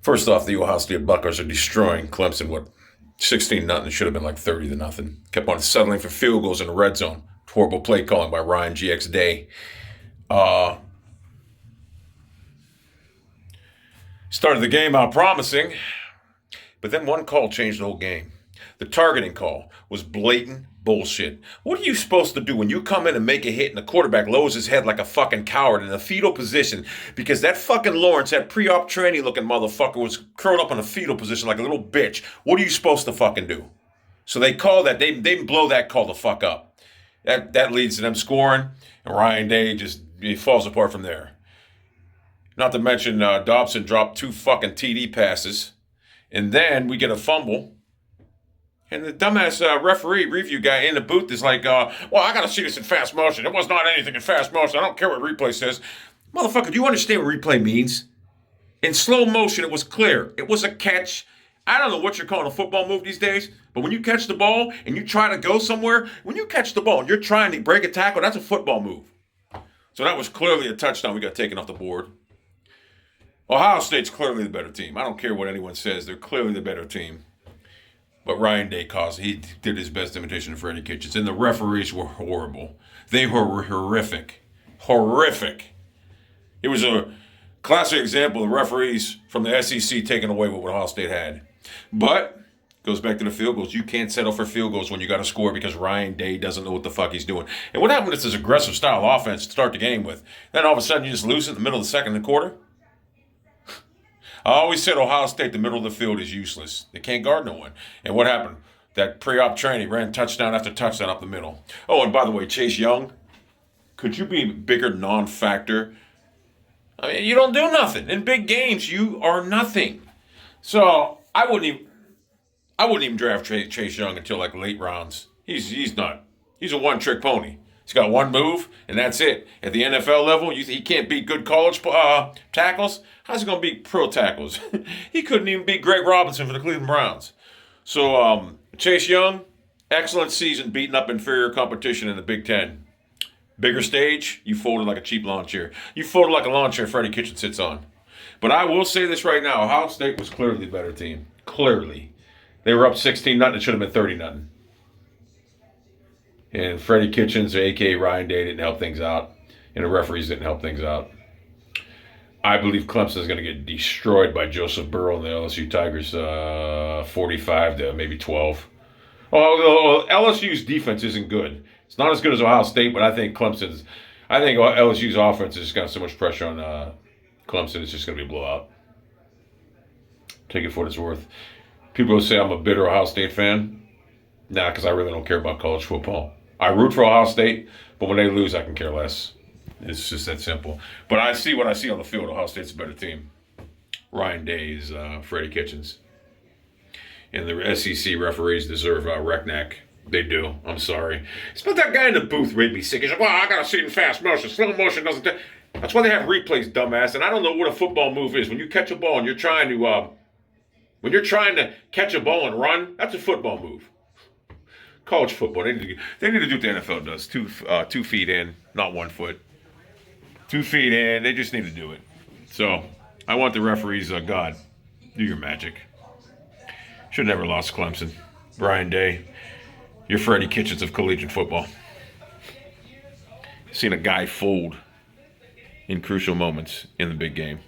First off, the Ohio State Buckeyes are destroying Clemson. What 16-0 should have been like 30-0. Kept on settling for field goals in the red zone. Horrible play calling by Ryan GX Day. Uh, Started the game out promising, but then one call changed the whole game. The targeting call was blatant bullshit. What are you supposed to do when you come in and make a hit and the quarterback lowers his head like a fucking coward in a fetal position because that fucking Lawrence, that pre-op tranny looking motherfucker, was curled up in a fetal position like a little bitch? What are you supposed to fucking do? So they call that, they blow that call the fuck up. That leads to them scoring, and Ryan Day just he falls apart from there. Not to mention Dobson dropped 2 fucking TD passes, and then we get a fumble. And the dumbass referee review guy in the booth is like, well, I got to see this in fast motion. It was not anything in fast motion. I don't care what replay says. Motherfucker, do you understand what replay means? In slow motion, it was clear. It was a catch. I don't know what you're calling a football move these days, but when you catch the ball and you try to go somewhere, when you catch the ball and you're trying to break a tackle, that's a football move. So that was clearly a touchdown. We got taken off the board. Ohio State's clearly the better team. I don't care what anyone says. They're clearly the better team. But Ryan Day he did his best imitation of Freddie Kitchens. And the referees were horrible. They were horrific. Horrific. It was a classic example of referees from the SEC taking away what Ohio State had. But, goes back to the field goals. You can't settle for field goals when you got to score because Ryan Day doesn't know what the fuck he's doing. And what happened with this aggressive style offense to start the game with? Then all of a sudden you just lose it in the middle of the second and quarter? I always said Ohio State, the middle of the field is useless. They can't guard no one. And what happened? That pre-op training ran touchdown after touchdown up the middle. Oh, and by the way, Chase Young, could you be a bigger non-factor? I mean, you don't do nothing. In big games, you are nothing. So I wouldn't even draft Chase Young until like late rounds. He's not. He's a one-trick pony. He's got one move, and that's it. At the NFL level, he can't beat good college tackles. How's he going to beat pro tackles? He couldn't even beat Greg Robinson for the Cleveland Browns. So Chase Young, excellent season beating up inferior competition in the Big Ten. Bigger stage, you folded like a cheap lawn chair. You folded like a lawn chair Freddie Kitchens sits on. But I will say this right now. Ohio State was clearly the better team. Clearly. They were up 16-0. It should have been 30-0. And Freddie Kitchens, a.k.a. Ryan Day, didn't help things out. And the referees didn't help things out. I believe Clemson is going to get destroyed by Joseph Burrow and the LSU Tigers 45 to maybe 12. Oh, LSU's defense isn't good. It's not as good as Ohio State, but I think LSU's offense has got so much pressure on Clemson, it's just going to be a blowout. Take it for what it's worth. People say I'm a bitter Ohio State fan. Nah, because I really don't care about college football. I root for Ohio State, but when they lose, I can care less. It's just that simple. But I see what I see on the field. Ohio State's a better team. Ryan Day is Freddie Kitchens. And the SEC referees deserve Recknack. They do. I'm sorry. It's about that guy in the booth made me sick. He's like, well, I got to see it in fast motion. Slow motion doesn't. That's why they have replays, dumbass. And I don't know what a football move is. When you catch a ball and you're trying to catch a ball and run, that's a football move. College football, they need to do what the NFL does. 2 feet in, not 1 foot. 2 feet in, they just need to do it. So, I want the referees, God, do your magic. Should have never lost Clemson. Brian Day, you're Freddie Kitchens of collegiate football. Seen a guy fold in crucial moments in the big game.